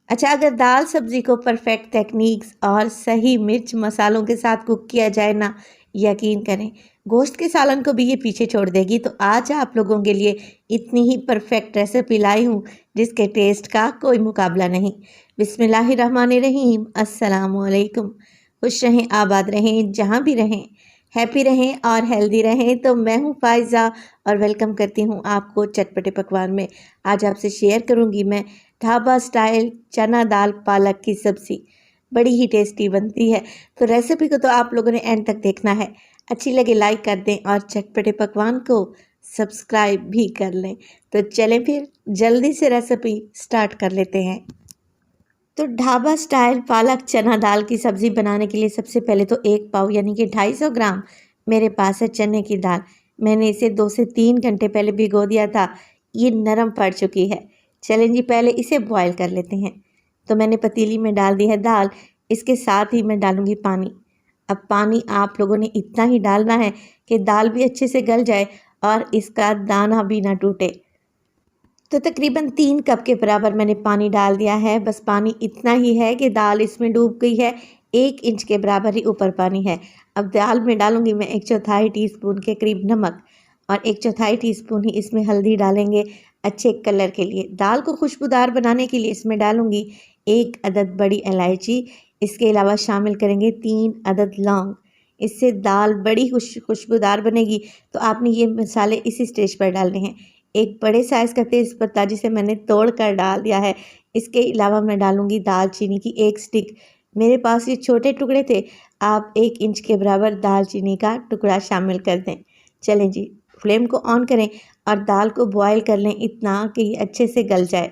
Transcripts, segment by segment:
अच्छा, अगर दाल सब्ज़ी को परफेक्ट टेक्निक्स और सही मिर्च मसालों के साथ कुक किया जाए ना, यकीन करें गोश्त के सालन को भी ये पीछे छोड़ देगी। तो आज आप लोगों के लिए इतनी ही परफेक्ट रेसिपी लाई हूँ जिसके टेस्ट का कोई मुकाबला नहीं। बिस्मिल्लाहिर्रहमानिर्रहीम, अस्सलामुअलैकुम। खुश रहें, आबाद रहें, जहाँ भी रहें, हैप्पी रहें और हेल्दी रहें। तो मैं हूँ फ़ायज़ा और वेलकम करती हूँ आपको चटपटे पकवान में। आज आपसे शेयर करूँगी मैं ढाबा स्टाइल चना दाल पालक की सब्ज़ी। बड़ी ही टेस्टी बनती है। तो रेसिपी को तो आप लोगों ने एंड तक देखना है। अच्छी लगे लाइक कर दें और चटपटे पकवान को सब्सक्राइब भी कर लें। तो चलें फिर जल्दी से रेसिपी स्टार्ट कर लेते हैं। तो ढाबा स्टाइल पालक चना दाल की सब्ज़ी बनाने के लिए सबसे पहले तो 1 पाव यानी कि 250 ग्राम मेरे पास है चने की दाल। मैंने इसे 2 से 3 घंटे पहले भिगो दिया था। ये नरम पड़ चुकी है। चलें जी, पहले इसे बॉयल कर लेते हैं। तो मैंने पतीली में डाल दी है दाल, इसके साथ ही मैं डालूँगी पानी। अब पानी आप लोगों ने इतना ही डालना है कि दाल भी अच्छे से गल जाए और इसका दाना भी ना टूटे। तो तकरीबन 3 कप के बराबर मैंने पानी डाल दिया है। बस पानी इतना ही है कि दाल इसमें डूब गई है। 1 इंच के बराबर ही ऊपर पानी है। अब दाल में डालूँगी मैं 1/4 टीस्पून के करीब नमक और 1/4 टीस्पून ही इसमें हल्दी डालेंगे अच्छे कलर के लिए। दाल को खुशबूदार बनाने के लिए इसमें डालूँगी 1 अदद बड़ी इलायची। इसके अलावा शामिल करेंगे 3 अदद लौंग। इससे दाल बड़ी खुशबूदार बनेगी। तो आपने ये मसाले इसी स्टेज पर डालने हैं। एक बड़े साइज़ का तेज़पत्ता जिसे मैंने तोड़ कर डाल दिया है। इसके अलावा मैं डालूँगी दालचीनी की 1 स्टिक। मेरे पास ये छोटे टुकड़े थे, आप 1 इंच के बराबर दालचीनी का टुकड़ा शामिल कर दें। चलें जी, फ्लेम को ऑन करें और दाल को बॉयल कर लें इतना कि ये अच्छे से गल जाए।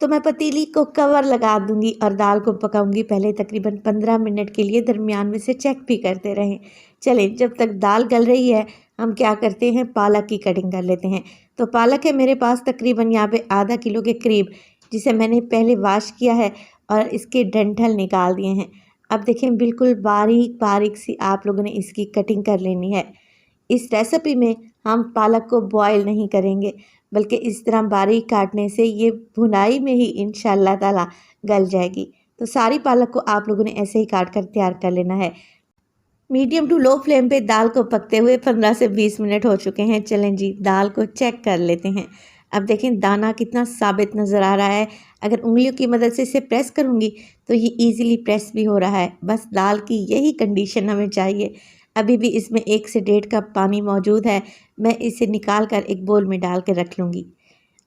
तो मैं पतीली को कवर लगा दूंगी और दाल को पकाऊंगी पहले तकरीबन 15 मिनट के लिए। दरमियान में से चेक भी करते रहें। चलें, जब तक दाल गल रही है हम क्या करते हैं, पालक की कटिंग कर लेते हैं। तो पालक है मेरे पास तकरीबन यहाँ पे आधा किलो के करीब, जिसे मैंने पहले वॉश किया है और इसके डंठल निकाल दिए हैं। अब देखें बिल्कुल बारीक बारीक सी आप लोगों ने इसकी कटिंग कर लेनी है। इस रेसिपी में हम पालक को बॉयल नहीं करेंगे, बल्कि इस तरह बारीक काटने से ये भुनाई में ही इंशाअल्लाह ताला गल जाएगी। तो सारी पालक को आप लोगों ने ऐसे ही काट कर तैयार कर लेना है। मीडियम टू लो फ्लेम पे दाल को पकते हुए 15 से 20 मिनट हो चुके हैं। चलें जी, दाल को चेक कर लेते हैं। अब देखें दाना कितना साबित नज़र आ रहा है। अगर उंगलियों की मदद से इसे प्रेस करूँगी तो ये ईज़िली प्रेस भी हो रहा है। बस दाल की यही कंडीशन हमें चाहिए। अभी भी इसमें 1 से 1.5 कप पानी मौजूद है। मैं इसे निकाल कर एक बोल में डाल के रख लूँगी।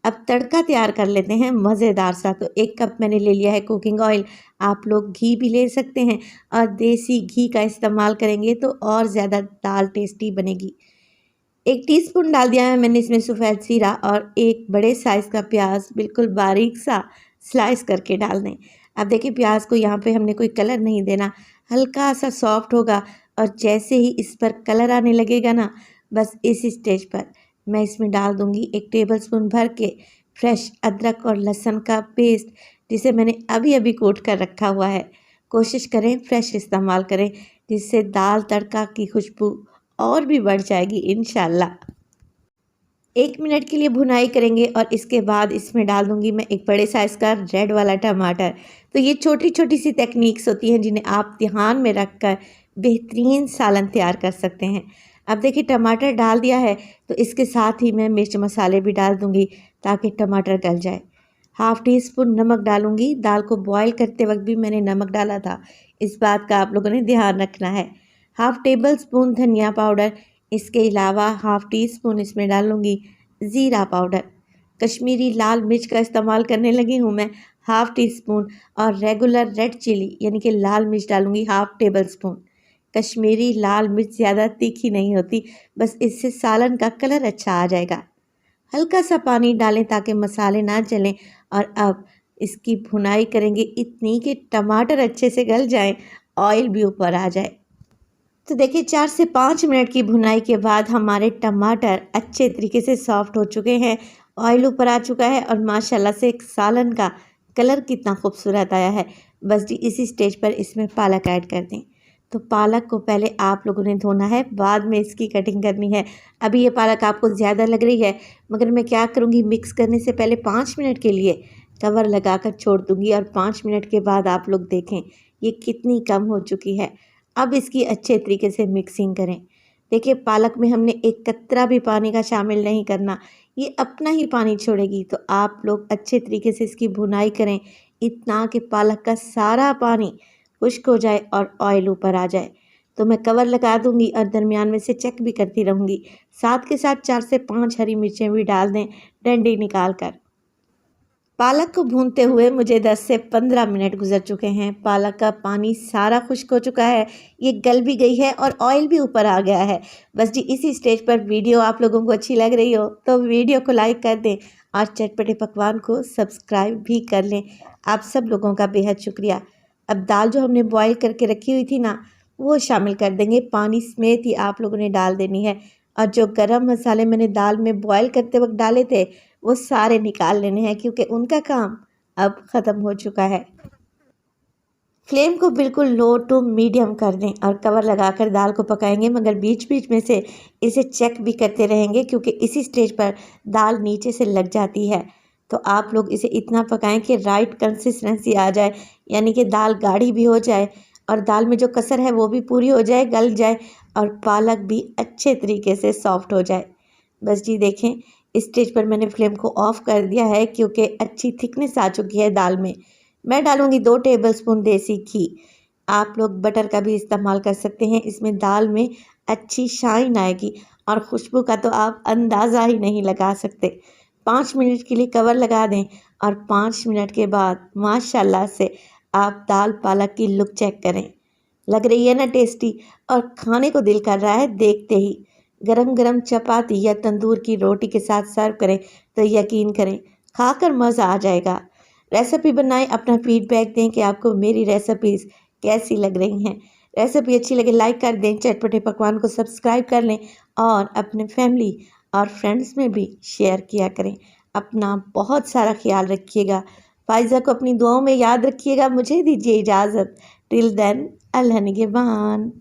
अब तड़का तैयार कर लेते हैं मज़ेदार सा। तो 1 कप मैंने ले लिया है कुकिंग ऑयल। आप लोग घी भी ले सकते हैं और देसी घी का इस्तेमाल करेंगे तो और ज़्यादा दाल टेस्टी बनेगी। 1 टीस्पून डाल दिया है मैंने इसमें सफ़ेद ज़ीरा और एक बड़े साइज़ का प्याज बिल्कुल बारीक सा स्लाइस करके डाल दें। अब देखिए प्याज को यहाँ पे हमने कोई कलर नहीं देना, हल्का सा सॉफ्ट होगा और जैसे ही इस पर कलर आने लगेगा ना, बस इस स्टेज पर मैं इसमें डाल दूँगी 1 टेबलस्पून भर के फ्रेश अदरक और लहसुन का पेस्ट, जिसे मैंने अभी अभी कूट कर रखा हुआ है। कोशिश करें फ्रेश इस्तेमाल करें, जिससे दाल तड़का की खुशबू और भी बढ़ जाएगी इंशाल्लाह। 1 मिनट के लिए भुनाई करेंगे और इसके बाद इसमें डाल दूंगी मैं एक बड़े साइज़ का रेड वाला टमाटर। तो ये छोटी छोटी सी टेक्निक्स होती हैं जिन्हें आप ध्यान में रख कर बेहतरीन सालन तैयार कर सकते हैं। अब देखिए टमाटर डाल दिया है तो इसके साथ ही मैं मिर्च मसाले भी डाल दूंगी ताकि टमाटर गल जाए। हाफ़ टी स्पून नमक डालूंगी। दाल को बॉयल करते वक्त भी मैंने नमक डाला था, इस बात का आप लोगों ने ध्यान रखना है। हाफ़ टेबल स्पून धनिया पाउडर। इसके अलावा हाफ़ टी स्पून इसमें डालूंगी ज़ीरा पाउडर। कश्मीरी लाल मिर्च का इस्तेमाल करने लगी हूँ मैं, हाफ़ टी स्पून। और रेगुलर रेड चिली यानी कि लाल मिर्च डालूंगी हाफ़ टेबल स्पून। कश्मीरी लाल मिर्च ज़्यादा तीखी नहीं होती, बस इससे सालन का कलर अच्छा आ जाएगा। हल्का सा पानी डालें ताकि मसाले ना जलें। और अब इसकी भुनाई करेंगे इतनी कि टमाटर अच्छे से गल जाएं, ऑयल भी ऊपर आ जाए। तो देखिए 4 से 5 मिनट की भुनाई के बाद हमारे टमाटर अच्छे तरीके से सॉफ्ट हो चुके हैं, ऑयल ऊपर आ चुका है और माशाल्लाह से एक सालन का कलर कितना खूबसूरत आया है। बस जी इसी स्टेज पर इसमें पालक ऐड कर दें। तो पालक को पहले आप लोगों ने धोना है, बाद में इसकी कटिंग करनी है। अभी ये पालक आपको ज़्यादा लग रही है, मगर मैं क्या करूँगी, मिक्स करने से पहले 5 मिनट के लिए कवर लगाकर छोड़ दूंगी और 5 मिनट के बाद आप लोग देखें ये कितनी कम हो चुकी है। अब इसकी अच्छे तरीके से मिक्सिंग करें। देखिए पालक में हमने एक कतरा भी पानी का शामिल नहीं करना, ये अपना ही पानी छोड़ेगी। तो आप लोग अच्छे तरीके से इसकी भुनाई करें, इतना कि पालक का सारा पानी खुश्क हो जाए और ऑयल ऊपर आ जाए। तो मैं कवर लगा दूंगी और दरमियान में से चेक भी करती रहूँगी। साथ के साथ 4 से 5 हरी मिर्चें भी डाल दें डंडी निकाल कर। पालक को भूनते हुए मुझे 10 से 15 मिनट गुजर चुके हैं। पालक का पानी सारा खुश्क हो चुका है, ये गल भी गई है और ऑयल भी ऊपर आ गया है। बस जी इसी स्टेज पर वीडियो आप लोगों को अच्छी लग रही हो तो वीडियो को लाइक कर दें और चटपटे पकवान को सब्सक्राइब भी कर लें। आप सब लोगों का बेहद शुक्रिया। अब दाल जो हमने बॉयल करके रखी हुई थी ना, वो शामिल कर देंगे। पानी समेत ही आप लोगों ने डाल देनी है और जो गरम मसाले मैंने दाल में बॉयल करते वक्त डाले थे वो सारे निकाल लेने हैं, क्योंकि उनका काम अब ख़त्म हो चुका है। फ्लेम को बिल्कुल लो टू मीडियम कर दें और कवर लगाकर दाल को पकाएंगे, मगर बीच बीच में से इसे चेक भी करते रहेंगे, क्योंकि इसी स्टेज पर दाल नीचे से लग जाती है। तो आप लोग इसे इतना पकाएं कि राइट कंसिस्टेंसी आ जाए, यानी कि दाल गाढ़ी भी हो जाए और दाल में जो कसर है वो भी पूरी हो जाए, गल जाए और पालक भी अच्छे तरीके से सॉफ्ट हो जाए। बस जी देखें इस स्टेज पर मैंने फ्लेम को ऑफ कर दिया है, क्योंकि अच्छी थिकनेस आ चुकी है दाल में। मैं डालूंगी 2 टेबलस्पून देसी घी। आप लोग बटर का भी इस्तेमाल कर सकते हैं, इसमें दाल में अच्छी शाइन आएगी और खुशबू का तो आप अंदाज़ा ही नहीं लगा सकते। 5 मिनट के लिए कवर लगा दें और 5 मिनट के बाद माशाल्लाह से आप दाल पालक की लुक चेक करें। लग रही है ना टेस्टी, और खाने को दिल कर रहा है देखते ही। गरम गरम चपाती या तंदूर की रोटी के साथ सर्व करें तो यकीन करें खाकर मज़ा आ जाएगा। रेसिपी बनाएं, अपना फीडबैक दें कि आपको मेरी रेसिपीज़ कैसी लग रही हैं। रेसिपी अच्छी लगे लाइक कर दें, चटपटे पकवान को सब्सक्राइब कर लें और अपने फैमिली और फ्रेंड्स में भी शेयर किया करें। अपना बहुत सारा ख्याल रखिएगा। फ़ाइज़ा को अपनी दुआओं में याद रखिएगा। मुझे दीजिए इजाज़त। टिल देन अल्लाह निगहबान।